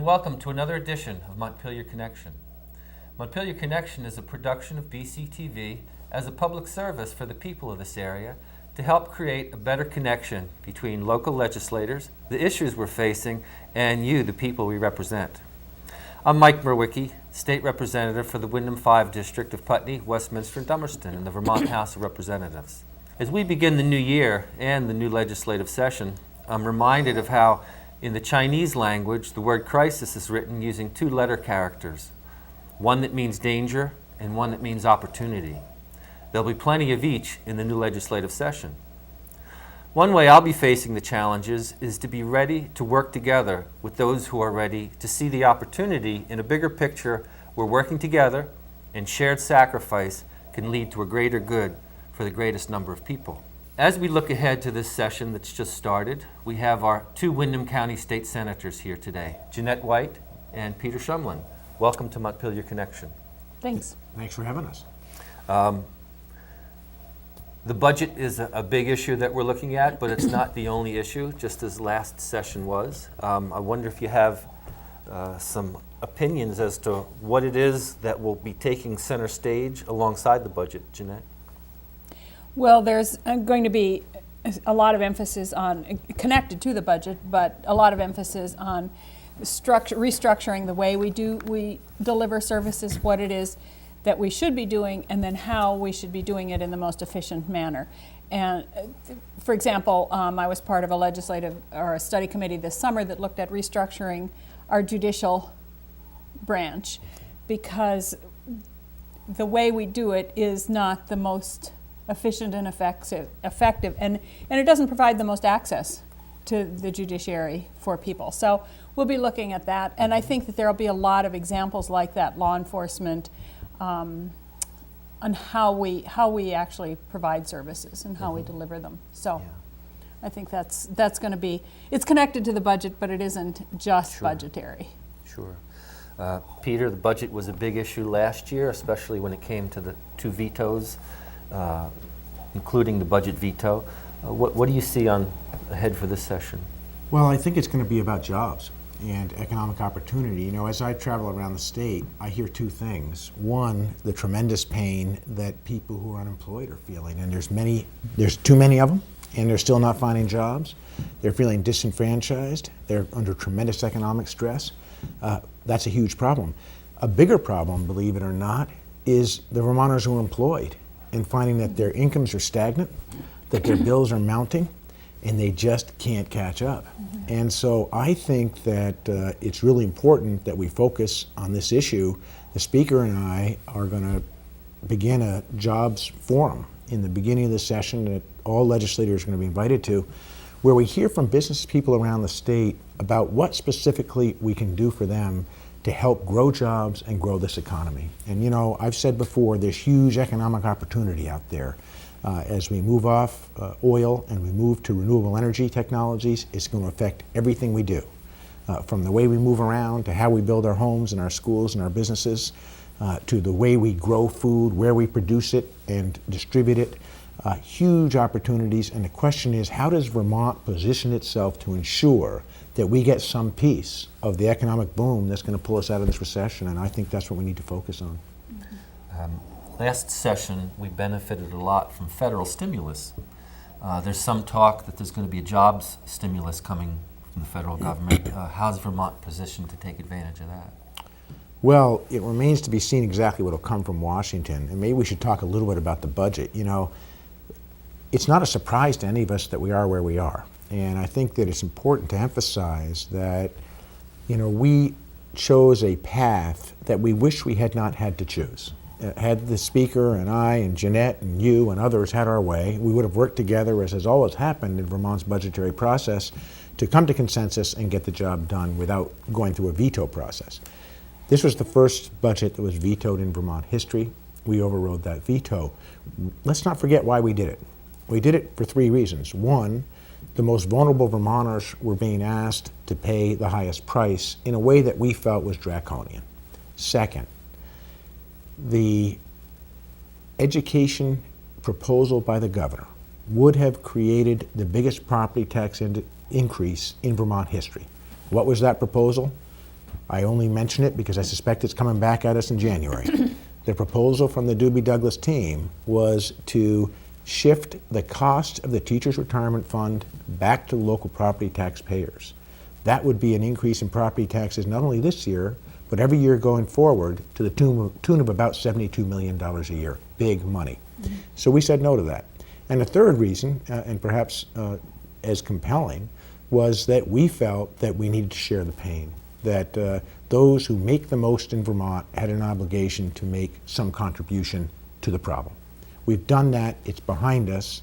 welcome to another edition of Montpelier Connection. Montpelier Connection is a production of BCTV as a public service for the people of this area to help create a better connection between local legislators, the issues we're facing, and you, the people we represent. I'm Mike Merwicki, State Representative for the Wyndham 5 District of Putney, Westminster, and Dummerston in the Vermont House of Representatives. As we begin the new year and the new legislative session, I'm reminded of how in the Chinese language, the word crisis is written using two letter characters, one that means danger and one that means opportunity. There'll be plenty of each in the new legislative session. One way I'll be facing the challenges is to be ready to work together with those who are ready to see the opportunity in a bigger picture where working together and shared sacrifice can lead to a greater good for the greatest number of people. As we look ahead to this session that's just started, we have our two Wyndham County State Senators here today, Jeanette White and Peter Shumlin. Welcome to Montpelier Connection. Thanks. Thanks for having us. The budget is a big issue that we're looking at, but it's not the only issue, just as last session was. I wonder if you have some opinions as to what it is that will be taking center stage alongside the budget, Jeanette. Well, there's going to be a lot of emphasis on, connected to the budget, but a lot of emphasis on restructuring the way we deliver services, what it is that we should be doing, and then how we should be doing it in the most efficient manner. And for example, I was part of a study committee this summer that looked at restructuring our judicial branch, because the way we do it is not the most efficient and effective, and it doesn't provide the most access to the judiciary for people. So we'll be looking at that, and I think that there will be a lot of examples like that, law enforcement, on how we actually provide services and how we deliver them. So I think that's going to be, it's connected to the budget, but it isn't just budgetary. Sure. Peter, the budget was a big issue last year, especially when it came to the two vetoes, including the budget veto. What do you see ahead for this session? Well, I think it's going to be about jobs and economic opportunity. You know, as I travel around the state, I hear two things. One, the tremendous pain that people who are unemployed are feeling, and there's too many of them, and they're still not finding jobs. They're feeling disenfranchised. They're under tremendous economic stress. That's a huge problem. A bigger problem, believe it or not, is the Vermonters who are employed and finding that their incomes are stagnant, that their bills are mounting, and they just can't catch up. And so I think that it's really important that we focus on this issue. The Speaker and I are going to begin a jobs forum in the beginning of the session that all legislators are going to be invited to, where we hear from business people around the state about what specifically we can do for them to help grow jobs and grow this economy. And you know, I've said before, there's huge economic opportunity out there. As we move off oil and we move to renewable energy technologies, it's going to affect everything we do, from the way we move around to how we build our homes and our schools and our businesses, to the way we grow food, where we produce it and distribute it. Huge opportunities, and the question is, how does Vermont position itself to ensure that we get some piece of the economic boom that's going to pull us out of this recession? And I think that's what we need to focus on. Last session, we benefited a lot from federal stimulus. There's some talk that there's going to be a jobs stimulus coming from the federal government. How's Vermont positioned to take advantage of that? Well, it remains to be seen exactly what will come from Washington, and maybe we should talk a little bit about the budget. You know, it's not a surprise to any of us that we are where we are, and I think that it's important to emphasize that, you know, we chose a path that we wish we had not had to choose. Had the Speaker and I and Jeanette and you and others had our way, we would have worked together, as has always happened in Vermont's budgetary process, to come to consensus and get the job done without going through a veto process. This was the first budget that was vetoed in Vermont history. We overrode that veto. Let's not forget why we did it. We did it for three reasons. One, the most vulnerable Vermonters were being asked to pay the highest price in a way that we felt was draconian. Second, the education proposal by the governor would have created the biggest property tax increase in Vermont history. What was that proposal? I only mention it because I suspect it's coming back at us in January. The proposal from the Doobie Douglas team was to shift the cost of the teachers' retirement fund back to local property taxpayers. That would be an increase in property taxes not only this year, but every year going forward to the tune of about $72 million a year. Big money. Mm-hmm. So we said no to that. And the third reason, and perhaps as compelling, was that we felt that we needed to share the pain, that those who make the most in Vermont had an obligation to make some contribution to the problem. We've done that, it's behind us.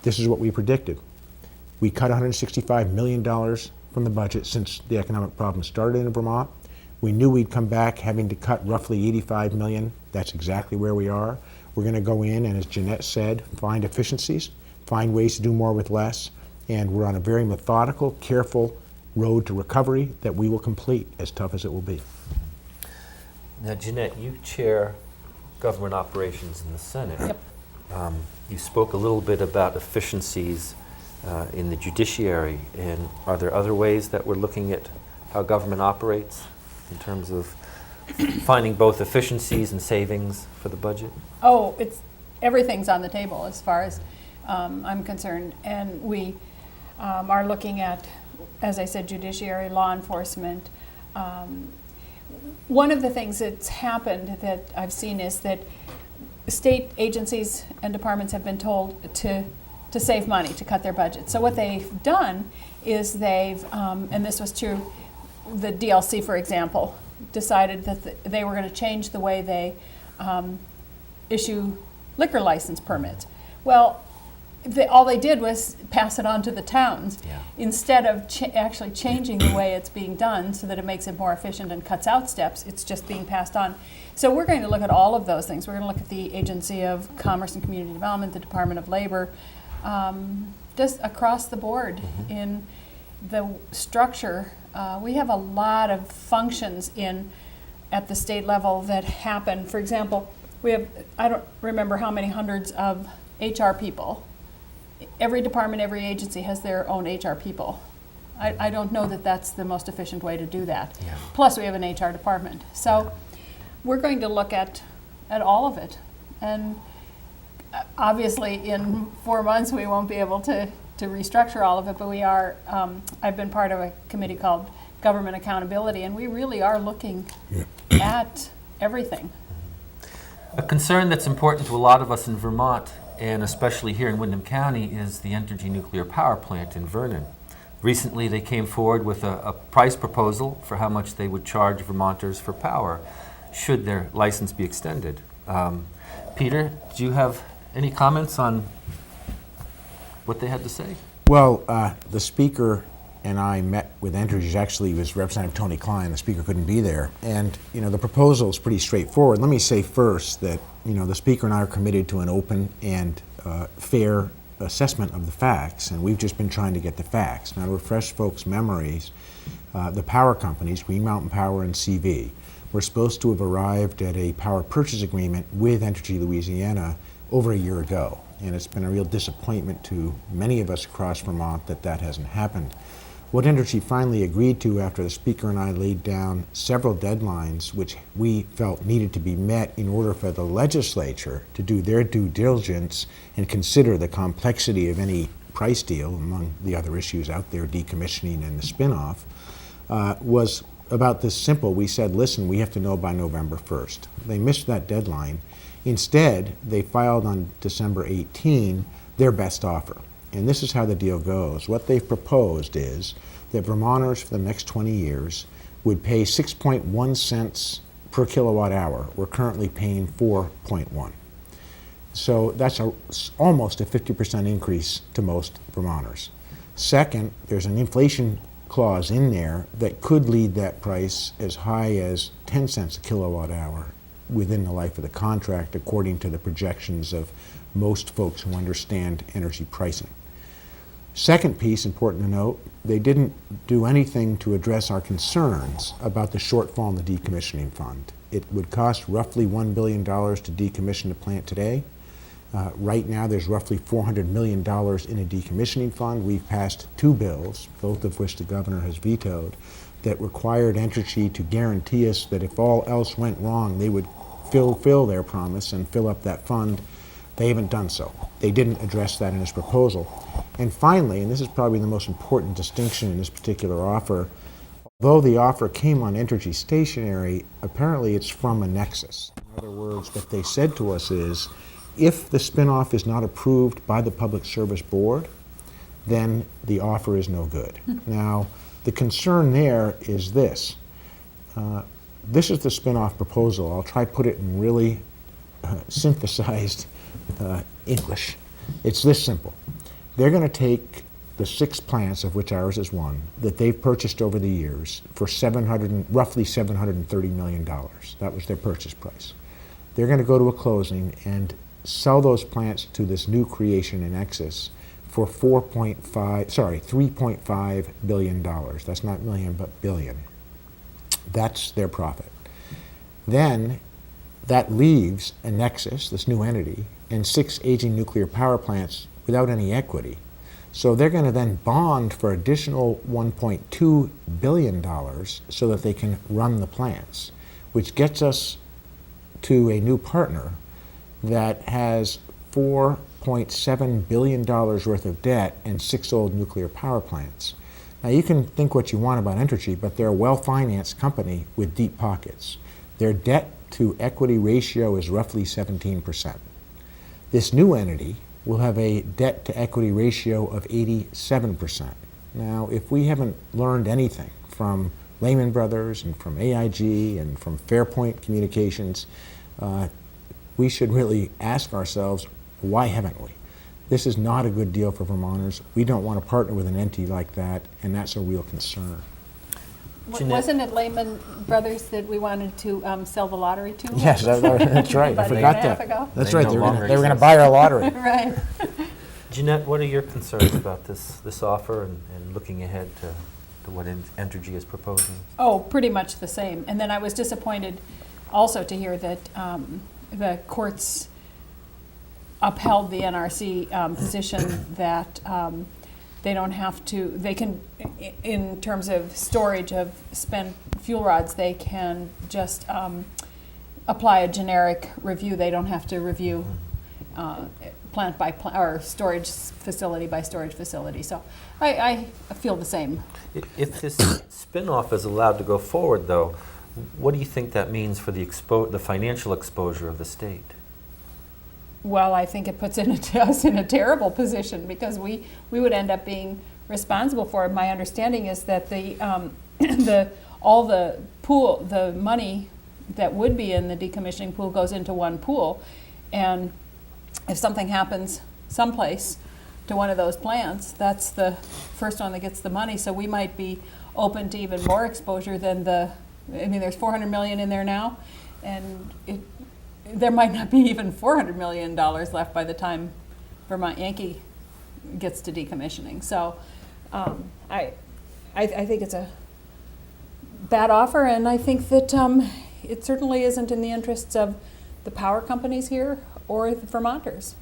This is what we predicted. We cut $165 million from the budget since the economic problem started in Vermont. We knew we'd come back having to cut roughly $85 million. That's exactly where we are. We're going to go in and, as Jeanette said, find efficiencies, find ways to do more with less, and we're on a very methodical, careful road to recovery that we will complete, as tough as it will be. Now, Jeanette, you chair government operations in the Senate. Yep. You spoke a little bit about efficiencies in the judiciary, and are there other ways that we're looking at how government operates in terms of finding both efficiencies and savings for the budget? Oh, everything's on the table as far as I'm concerned, and we are looking at, as I said, judiciary, law enforcement. One of the things that's happened that I've seen is that state agencies and departments have been told to save money, to cut their budget. So what they've done is they've, and this was true, the DLC, for example, decided that they were going to change the way they issue liquor license permits. Well, all they did was pass it on to the towns instead of actually changing the way it's being done so that it makes it more efficient and cuts out steps. It's just being passed on. So we're going to look at all of those things. We're going to look at the Agency of Commerce and Community Development, the Department of Labor, just across the board in the structure. We have a lot of functions at the state level that happen. For example, we have, I don't remember how many hundreds of HR people. Every department, every agency has their own HR people. I don't know that that's the most efficient way to do that. Yeah. Plus, we have an HR department. So we're going to look at all of it. And obviously, in 4 months, we won't be able to restructure all of it, but we are, I've been part of a committee called Government Accountability, and we really are looking at everything. A concern that's important to a lot of us in Vermont, and especially here in Windham County, is the Entergy nuclear power plant in Vernon. Recently, they came forward with a price proposal for how much they would charge Vermonters for power should their license be extended. Peter, do you have any comments on what they had to say? Well, the Speaker and I met with Entergy. Actually, it was Representative Tony Klein. The Speaker couldn't be there. And, the proposal is pretty straightforward. Let me say first that, the Speaker and I are committed to an open and fair assessment of the facts, and we've just been trying to get the facts. Now, to refresh folks' memories, the power companies, Green Mountain Power and CV, were supposed to have arrived at a power purchase agreement with Entergy Louisiana over a year ago. And it's been a real disappointment to many of us across Vermont that hasn't happened. What Entergy finally agreed to after the Speaker and I laid down several deadlines which we felt needed to be met in order for the legislature to do their due diligence and consider the complexity of any price deal, among the other issues out there, decommissioning and the spinoff, was about this simple. We said, listen, we have to know by November 1st. They missed that deadline. Instead, they filed on December 18 their best offer. And this is how the deal goes. What they've proposed is that Vermonters for the next 20 years would pay 6.1 cents per kilowatt hour. We're currently paying 4.1. So that's almost a 50% increase to most Vermonters. Second, there's an inflation clause in there that could lead that price as high as 10 cents a kilowatt hour within the life of the contract, according to the projections of most folks who understand energy pricing. Second piece, important to note, they didn't do anything to address our concerns about the shortfall in the decommissioning fund. It would cost roughly $1 billion to decommission the plant today. Right now, there's roughly $400 million in a decommissioning fund. We've passed 2 bills, both of which the governor has vetoed, that required Entergy to guarantee us that if all else went wrong, they would fulfill their promise and fill up that fund. They haven't done so. They didn't address that in this proposal. And finally, and this is probably the most important distinction in this particular offer, although the offer came on Entergy stationery, apparently it's from a nexus. In other words, what they said to us is, if the spinoff is not approved by the Public Service Board, then the offer is no good. Now, the concern there is this. This is the spinoff proposal. I'll try to put it in really synthesized English. It's this simple. They're going to take the 6 plants, of which ours is one, that they've purchased over the years for roughly $730 million. That was their purchase price. They're going to go to a closing and sell those plants to this new creation in Nexus for $3.5 billion. That's not million, but billion. That's their profit. Then that leaves a Nexus, this new entity, and 6 aging nuclear power plants without any equity. So they're going to then bond for additional $1.2 billion so that they can run the plants, which gets us to a new partner that has $4.7 billion worth of debt and 6 old nuclear power plants. Now, you can think what you want about Entergy, but they're a well-financed company with deep pockets. Their debt-to-equity ratio is roughly 17%. This new entity will have a debt-to-equity ratio of 87%. Now, if we haven't learned anything from Lehman Brothers and from AIG and from Fairpoint Communications, we should really ask ourselves, why haven't we? This is not a good deal for Vermonters. We don't want to partner with an entity like that, and that's a real concern. Jeanette? Wasn't it Lehman Brothers that we wanted to sell the lottery to? Yes, that's right. I About a year forgot and a half that. ago? That's They right. no They were longer going to exist. buy our lottery. Right. Jeanette, what are your concerns about this offer and looking ahead to what Entergy is proposing? Oh, pretty much the same. And then I was disappointed also to hear that the courts upheld the NRC position that they don't have to, they can, in terms of storage of spent fuel rods, they can just apply a generic review. They don't have to review plant by plant, or storage facility by storage facility. So I feel the same. If this spin-off is allowed to go forward, though, what do you think that means for the financial exposure of the state? Well, I think it puts us in a terrible position because we would end up being responsible for it. My understanding is that all the pool, the money that would be in the decommissioning pool goes into one pool, and if something happens someplace to one of those plants, that's the first one that gets the money. So we might be open to even more exposure than there's $400 million in there now, and there might not be even $400 million left by the time Vermont Yankee gets to decommissioning. So I think it's a bad offer, and I think that it certainly isn't in the interests of the power companies here or the Vermonters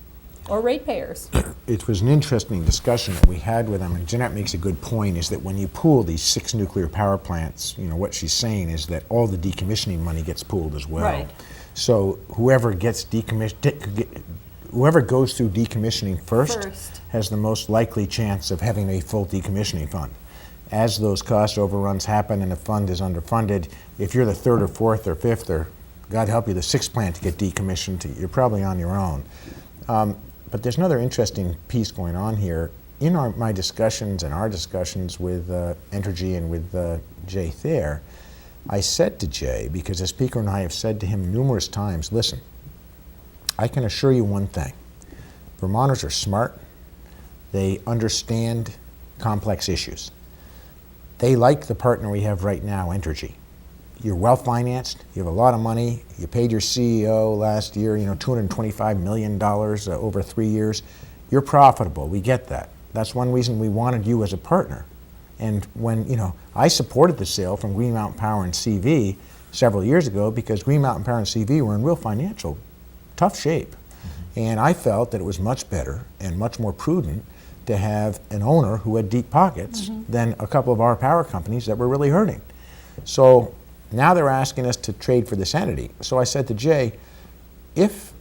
or ratepayers. It was an interesting discussion that we had with them, and Jeanette makes a good point, is that when you pool these 6 nuclear power plants, what she's saying is that all the decommissioning money gets pooled as well. Right. So whoever goes through decommissioning first has the most likely chance of having a full decommissioning fund. As those cost overruns happen and the fund is underfunded, if you're the 3rd or 4th or 5th, or God help you, the 6th plant to get decommissioned, you're probably on your own. But there's another interesting piece going on here. In my discussions and our discussions with Entergy and with Jay Thayer, I said to Jay, because the Speaker and I have said to him numerous times, listen, I can assure you one thing. Vermonters are smart. They understand complex issues. They like the partner we have right now, Entergy. You're well-financed. You have a lot of money. You paid your CEO last year, $225 million over 3 years. You're profitable. We get that. That's one reason we wanted you as a partner. And when, I supported the sale from Green Mountain Power and CV several years ago because Green Mountain Power and CV were in real financial tough shape. Mm-hmm. And I felt that it was much better and much more prudent to have an owner who had deep pockets than a couple of our power companies that were really hurting. So now they're asking us to trade for this entity. So I said to Jay, if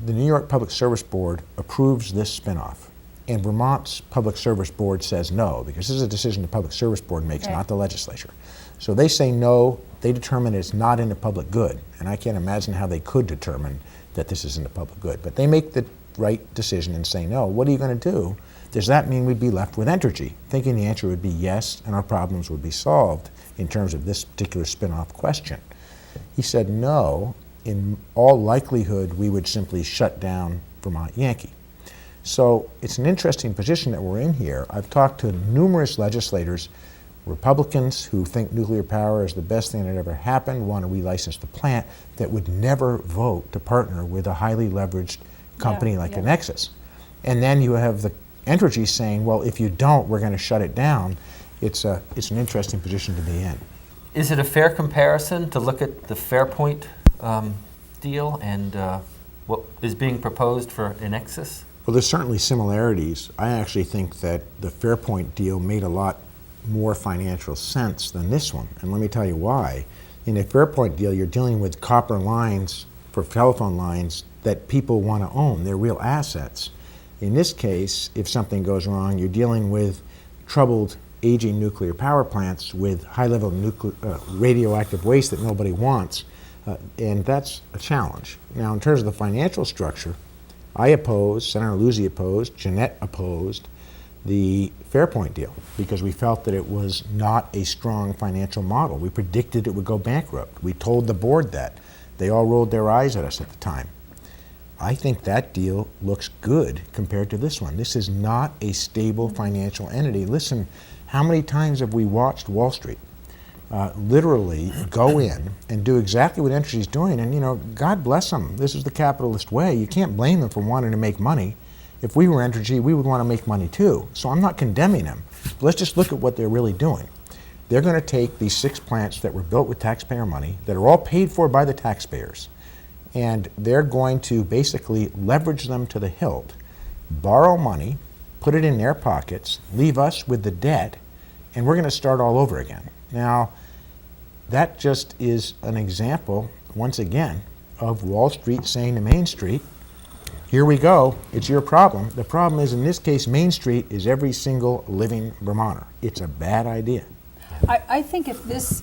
the New York Public Service Board approves this spinoff, and Vermont's Public Service Board says no, because this is a decision the Public Service Board makes, Right. not the legislature. So they say no, they determine it's not in the public good, and I can't imagine how they could determine that this is in the public good. But they make the right decision and say no. What are you going to do? Does that mean we'd be left with Entergy? Thinking the answer would be yes, and our problems would be solved in terms of this particular spinoff question. He said no, in all likelihood we would simply shut down Vermont Yankee. So it's an interesting position that we're in here. I've talked to numerous legislators, Republicans who think nuclear power is the best thing that ever happened, want to relicense the plant, that would never vote to partner with a highly leveraged company like a Nexus. And then you have the Entergy saying, well, if you don't, we're going to shut it down. It's an interesting position to be in. Is it a fair comparison to look at the Fairpoint deal and what is being proposed for Enexis? Well, there's certainly similarities. I actually think that the Fairpoint deal made a lot more financial sense than this one, and let me tell you why. In a Fairpoint deal, you're dealing with copper lines for telephone lines that people want to own. They're real assets. In this case, if something goes wrong, you're dealing with troubled, aging nuclear power plants with high-level radioactive waste that nobody wants, and that's a challenge. Now, in terms of the financial structure, I opposed, Senator Luzzi opposed, Jeanette opposed the Fairpoint deal because we felt that it was not a strong financial model. We predicted it would go bankrupt. We told the board that. They all rolled their eyes at us at the time. I think that deal looks good compared to this one. This is not a stable financial entity. Listen, how many times have we watched Wall Street literally go in and do exactly what Entergy's doing? And, you know, God bless them. This is the capitalist way. You can't blame them for wanting to make money. If we were Entergy, we would want to make money too. So I'm not condemning them. But let's just look at what they're really doing. They're going to take these 6 plants that were built with taxpayer money, that are all paid for by the taxpayers, and they're going to basically leverage them to the hilt, borrow money, put it in their pockets, leave us with the debt, and we're going to start all over again. Now, that just is an example, once again, of Wall Street saying to Main Street, here we go, it's your problem. The problem is, in this case, Main Street is every single living Vermonter. It's a bad idea. I think if this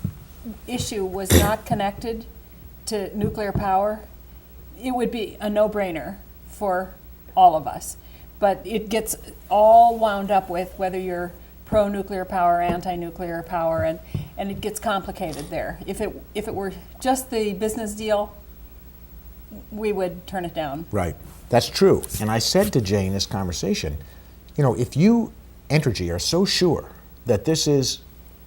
issue was not connected to nuclear power, it would be a no-brainer for all of us. But it gets all wound up with whether you're pro-nuclear power, anti-nuclear power, and it gets complicated there. If it were just the business deal, we would turn it down. Right. That's true. And I said to Jay in this conversation, you know, if you, Entergy, are so sure that this is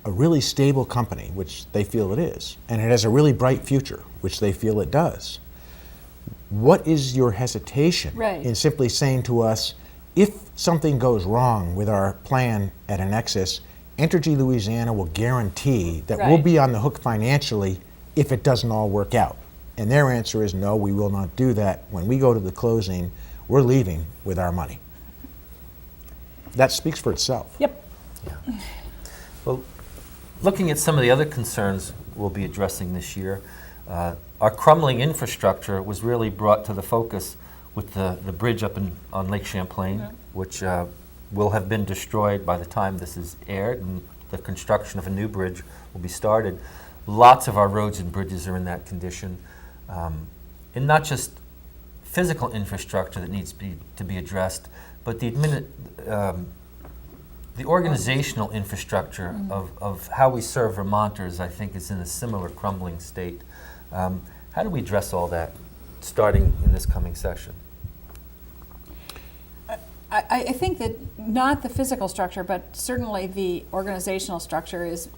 a really stable company, which they feel it is, and it has a really bright future, which they feel it does, what is your hesitation in simply saying to us, if something goes wrong with our plan at Enexis, Entergy Louisiana will guarantee that we'll be on the hook financially if it doesn't all work out? And their answer is no, we will not do that. When we go to the closing, we're leaving with our money. That speaks for itself. Yep. Yeah. Well, looking at some of the other concerns we'll be addressing this year, our crumbling infrastructure was really brought to the focus with the bridge up on Lake Champlain, which will have been destroyed by the time this is aired, and the construction of a new bridge will be started. Lots of our roads and bridges are in that condition. And not just physical infrastructure that needs to be addressed, but the organizational infrastructure of how we serve Vermonters, I think, is in a similar crumbling state. How do we address all that starting in this coming session? I think that not the physical structure, but certainly the organizational structure is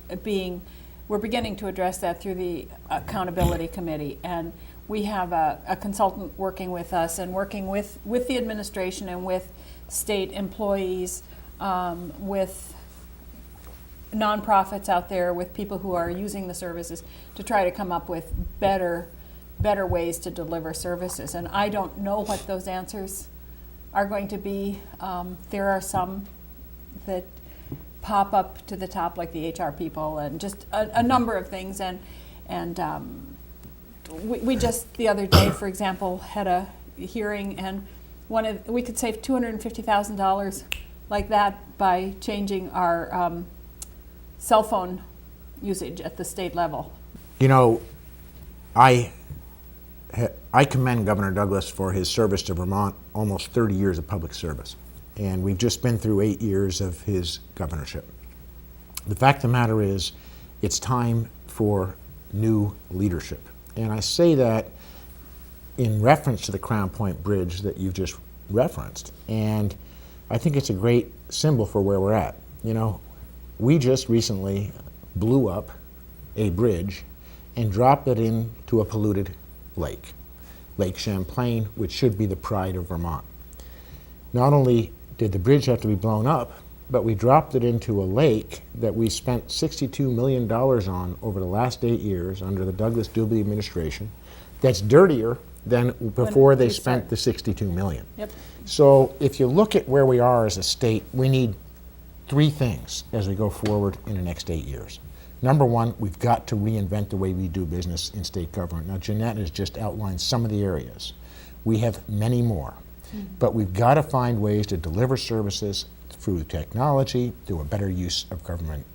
we're beginning to address that through the accountability committee. And we have a consultant working with us and working with the administration and with state employees, with nonprofits out there, with people who are using the services to try to come up with better ways to deliver services. And I don't know what those answers are going to be. There are some that pop up to the top, like the HR people, and just a number of things. And we just the other day, for example, had a hearing, and we could save $250,000 like that by changing our cell phone usage at the state level. You know, I commend Governor Douglas for his service to Vermont, almost 30 years of public service. And we've just been through 8 years of his governorship. The fact of the matter is, it's time for new leadership. And I say that in reference to the Crown Point Bridge that you've just referenced. And I think it's a great symbol for where we're at. You know, we just recently blew up a bridge and dropped it into a polluted lake, Lake Champlain, which should be the pride of Vermont. Not only did the bridge have to be blown up, but we dropped it into a lake that we spent $62 million on over the last 8 years under the Douglas Dubley administration, that's dirtier than before they spent the $62 million. Yep. So if you look at where we are as a state, we need 3 things as we go forward in the next 8 years. Number one, we've got to reinvent the way we do business in state government. Now, Jeanette has just outlined some of the areas. We have many more. But we've got to find ways to deliver services through technology, through a better use of government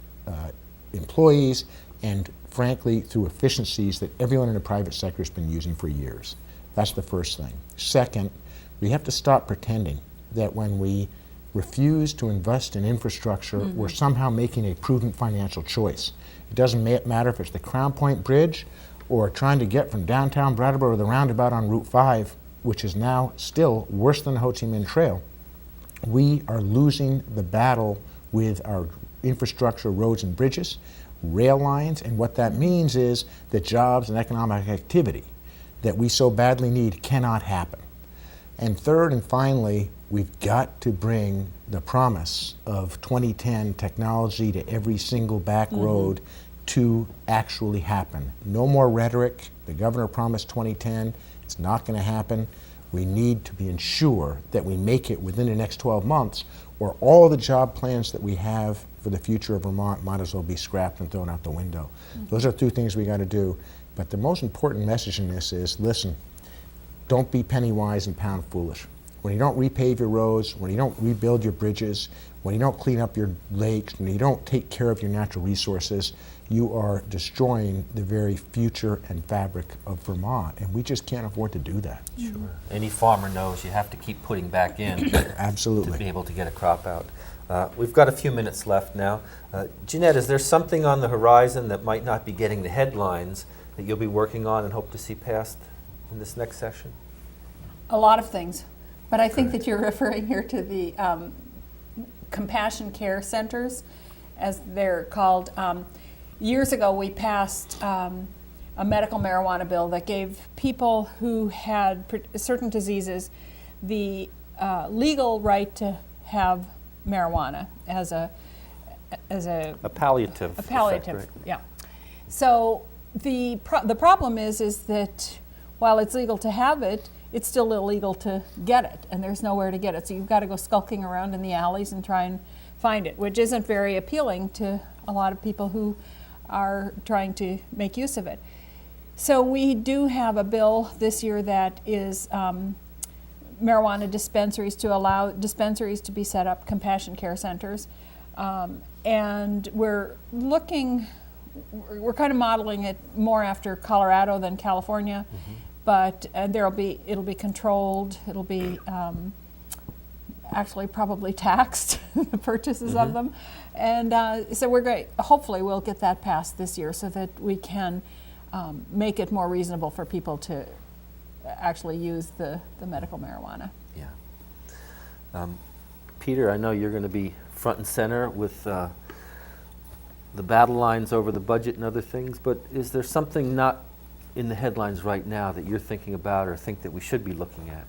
employees, and frankly, through efficiencies that everyone in the private sector has been using for years. That's the first thing. Second, we have to stop pretending that when we refuse to invest in infrastructure, we're somehow making a prudent financial choice. It doesn't matter if it's the Crown Point Bridge or trying to get from downtown Brattleboro to the roundabout on Route 5, which is now still worse than the Ho Chi Minh Trail. We are losing the battle with our infrastructure, roads and bridges, rail lines, and what that means is that jobs and economic activity that we so badly need cannot happen. And third and finally, we've got to bring the promise of 2010 technology to every single back road to actually happen. No more rhetoric. The governor promised 2010. It's not going to happen. We need to be ensure that we make it within the next 12 months, or all the job plans that we have for the future of Vermont might as well be scrapped and thrown out the window. Those are 2 things we got to do. But the most important message in this is, listen, don't be penny wise and pound foolish. When you don't repave your roads, when you don't rebuild your bridges, when you don't clean up your lakes, when you don't take care of your natural resources, you are destroying the very future and fabric of Vermont, and we just can't afford to do that. Sure. Any farmer knows you have to keep putting back in Absolutely. to be able to get a crop out. We've got a few minutes left now. Jeanette, is there something on the horizon that might not be getting the headlines that you'll be working on and hope to see passed in this next session? A lot of things, but I think that you're referring here to the compassion care centers, as they're called. Years ago, we passed a medical marijuana bill that gave people who had certain diseases the legal right to have marijuana as a palliative. A palliative, effect, right? yeah. So the problem is that while it's legal to have it, it's still illegal to get it, and there's nowhere to get it. So you've got to go skulking around in the alleys and try and find it, which isn't very appealing to a lot of people who are trying to make use of it. So we do have a bill this year that is marijuana dispensaries, to allow dispensaries to be set up, compassion care centers. And we're kind of modeling it more after Colorado than California, but it'll be controlled, it'll be actually probably taxed, the purchases of them. And so hopefully we'll get that passed this year so that we can make it more reasonable for people to actually use the medical marijuana. Yeah. Peter, I know you're going to be front and center with the battle lines over the budget and other things, but is there something not in the headlines right now that you're thinking about or think that we should be looking at?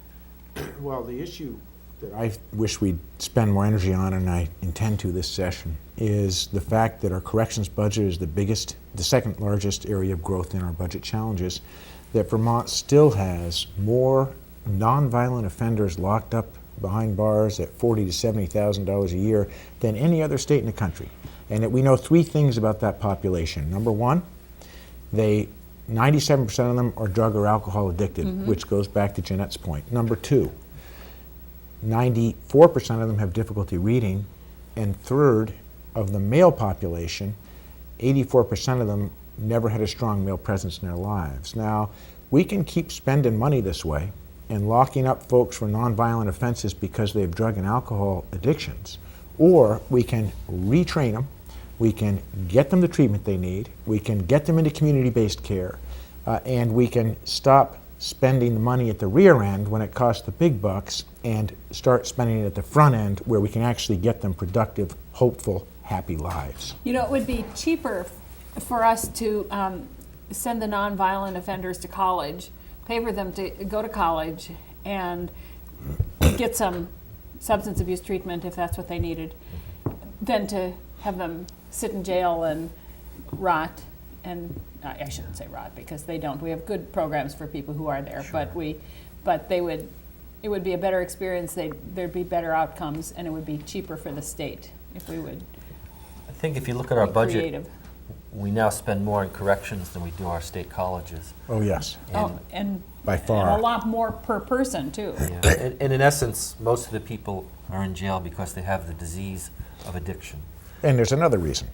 Well, the issue that I wish we'd spend more energy on, and I intend to this session, is the fact that our corrections budget is the second largest area of growth in our budget challenges, that Vermont still has more nonviolent offenders locked up behind bars at $40,000 to $70,000 a year than any other state in the country. And that we know three things about that population. Number one, 97% of them are drug or alcohol addicted, which goes back to Jeanette's point. Number two, 94% of them have difficulty reading, and third, of the male population, 84% of them never had a strong male presence in their lives. Now, we can keep spending money this way and locking up folks for nonviolent offenses because they have drug and alcohol addictions, or we can retrain them, we can get them the treatment they need, we can get them into community-based care, and we can stop spending the money at the rear end when it costs the big bucks and start spending it at the front end where we can actually get them productive, hopeful, happy lives. You know, it would be cheaper for us to send the nonviolent offenders to college, pay for them to go to college and get some substance abuse treatment if that's what they needed, than to have them sit in jail and rot. And I shouldn't say rot because they don't. We have good programs for people who are there, Sure. but it would be a better experience. There'd be better outcomes, and it would be cheaper for the state if we would. I think if you look at our be budget, creative. we now spend more in corrections than we do our state colleges. Oh, yes. And By far. and a lot more per person too. Yeah. And in essence, most of the people are in jail because they have the disease of addiction. And there's another reason,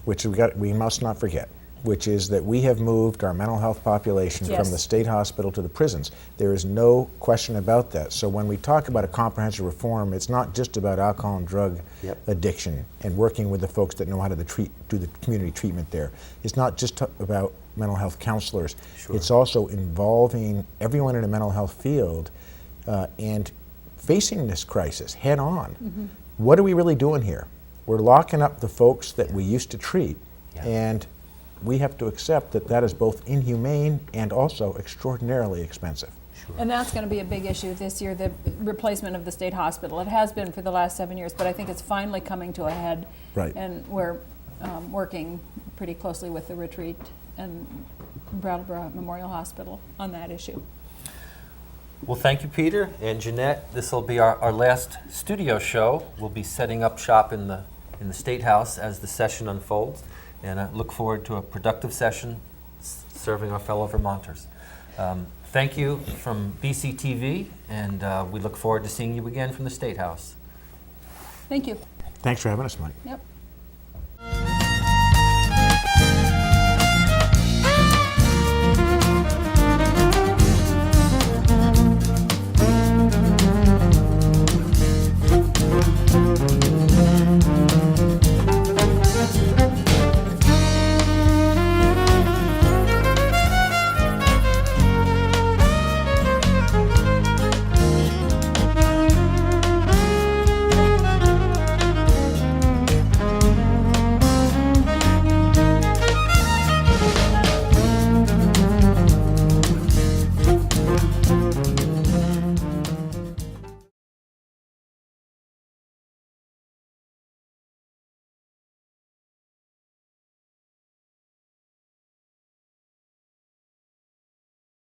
which we must not forget, which is that we have moved our mental health population Yes. from the state hospital to the prisons. There is no question about that. So when we talk about a comprehensive reform, it's not just about alcohol and drug addiction and working with the folks that know how to do the community treatment there. It's not just about mental health counselors. Sure. It's also involving everyone in the mental health field and facing this crisis head on. What are we really doing here? We're locking up the folks that we used to treat, and we have to accept that that is both inhumane and also extraordinarily expensive. Sure. And that's going to be a big issue this year, the replacement of the state hospital. It has been for the last 7 years, but I think it's finally coming to a head. Right. And we're working pretty closely with the Retreat and Brattleboro Memorial Hospital on that issue. Well, thank you, Peter and Jeanette. This will be our last studio show. We'll be setting up shop in the State House as the session unfolds, and I look forward to a productive session serving our fellow Vermonters. Thank you from BCTV, and we look forward to seeing you again from the State House. Thank you. Thanks for having us, Mike. Yep.